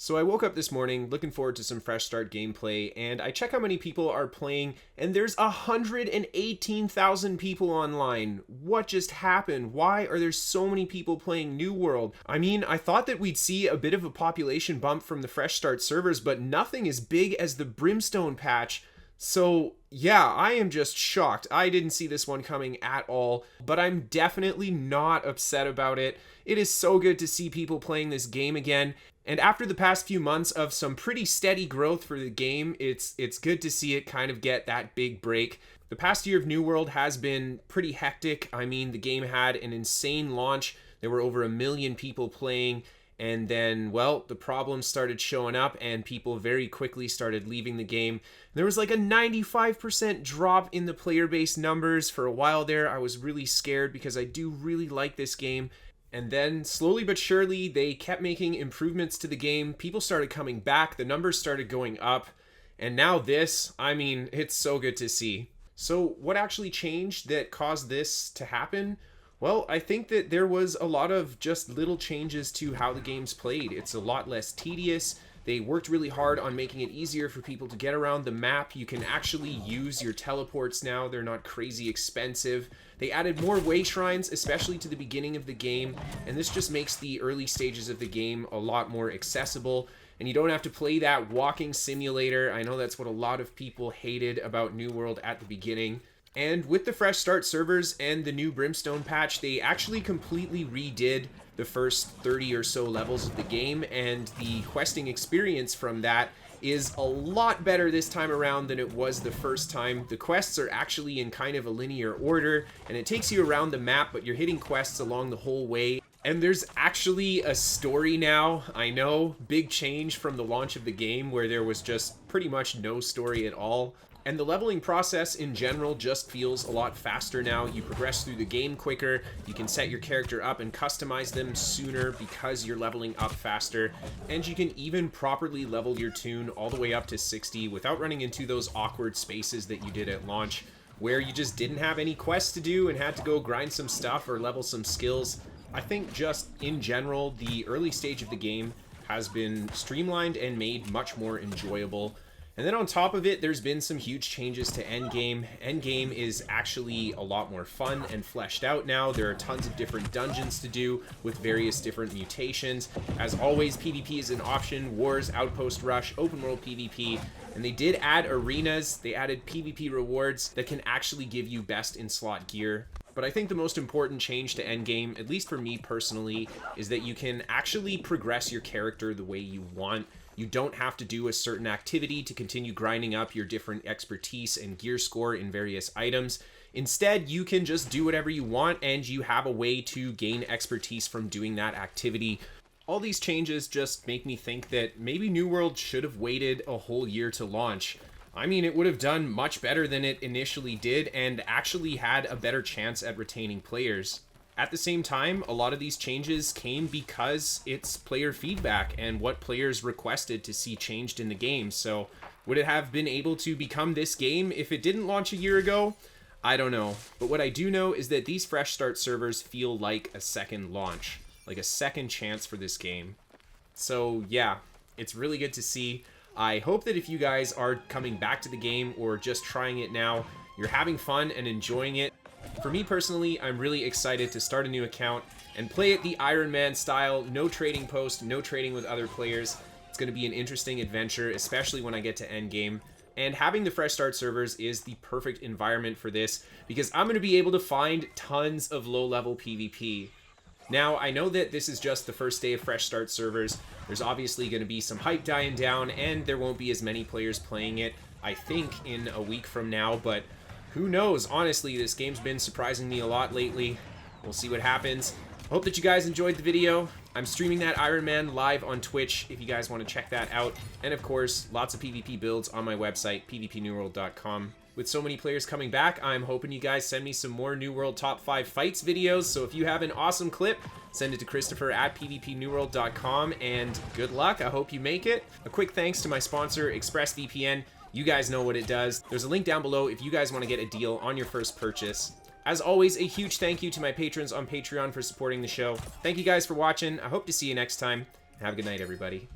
So I woke up this morning looking forward to some fresh start gameplay, and I check how many people are playing, and there's 118,000 people online. What just happened? Why are there so many people playing New World? I mean, I thought that we'd see a bit of a population bump from the fresh start servers, but nothing as big as the Brimstone patch. So yeah, I am just shocked. I didn't see this one coming at all, but I'm definitely not upset about it. It is so good to see people playing this game again. And after the past few months of some pretty steady growth for the game, it's good to see it kind of get that big break. The past year of New World has been pretty hectic. I mean, the game had an insane launch. There were over 1 million people playing. And then, well, the problems started showing up and people very quickly started leaving the game. There was like a 95% drop in the player base numbers. For a while there, I was really scared because I do really like this game. And then, slowly but surely, they kept making improvements to the game. People started coming back. The numbers started going up. And now this, I mean, it's so good to see. So what actually changed that caused this to happen? Well, I think that there was a lot of just little changes to how the game's played. It's a lot less tedious. They worked really hard on making it easier for people to get around the map. You can actually use your teleports now. They're not crazy expensive. They added more way shrines, especially to the beginning of the game, and this just makes the early stages of the game a lot more accessible. And you don't have to play that walking simulator. I know that's what a lot of people hated about New World at the beginning. And with the fresh start servers and the new Brimstone patch, they actually completely redid the first 30 or so levels of the game, and the questing experience from that is a lot better this time around than it was the first time. The quests are actually in kind of a linear order, and it takes you around the map, but you're hitting quests along the whole way. And there's actually a story now. I know, big change from the launch of the game where there was just pretty much no story at all. And the leveling process in general just feels a lot faster now. You progress through the game quicker, you can set your character up and customize them sooner because you're leveling up faster, and you can even properly level your toon all the way up to 60 without running into those awkward spaces that you did at launch, where you just didn't have any quests to do and had to go grind some stuff or level some skills. I think just in general, the early stage of the game has been streamlined and made much more enjoyable. And then on top of it, there's been some huge changes to Endgame. Endgame is actually a lot more fun and fleshed out now. There are tons of different dungeons to do with various different mutations. As always, PvP is an option: Wars, Outpost Rush, Open World PvP. And they did add arenas. They added PvP rewards that can actually give you best in slot gear. But I think the most important change to Endgame, at least for me personally, is that you can actually progress your character the way you want. You don't have to do a certain activity to continue grinding up your different expertise and gear score in various items. Instead, you can just do whatever you want, and you have a way to gain expertise from doing that activity. All these changes just make me think that maybe New World should have waited a whole year to launch. I mean, it would have done much better than it initially did and actually had a better chance at retaining players. At the same time, a lot of these changes came because it's player feedback and what players requested to see changed in the game. So would it have been able to become this game if it didn't launch a year ago? I don't know. But what I do know is that these fresh start servers feel like a second launch, like a second chance for this game. So yeah, it's really good to see. I hope that if you guys are coming back to the game or just trying it now, you're having fun and enjoying it. For me personally, I'm really excited to start a new account and play it the Iron Man style, no trading post, no trading with other players. It's going to be an interesting adventure, especially when I get to Endgame. And having the fresh start servers is the perfect environment for this because I'm going to be able to find tons of low-level PvP. Now, I know that this is just the first day of fresh start servers. There's obviously going to be some hype dying down, and there won't be as many players playing it, I think, in a week from now, but who knows? Honestly, this game's been surprising me a lot lately. We'll see what happens. Hope that you guys enjoyed the video. I'm streaming that Iron Man live on Twitch if you guys want to check that out. And of course, lots of PvP builds on my website, pvpnewworld.com. With so many players coming back, I'm hoping you guys send me some more New World Top 5 Fights videos. So if you have an awesome clip, send it to Kristofer at pvpnewworld.com, and good luck. I hope you make it. A quick thanks to my sponsor, ExpressVPN. You guys know what it does. There's a link down below if you guys want to get a deal on your first purchase. As always, a huge thank you to my patrons on Patreon for supporting the show. Thank you guys for watching. I hope to see you next time. Have a good night, everybody.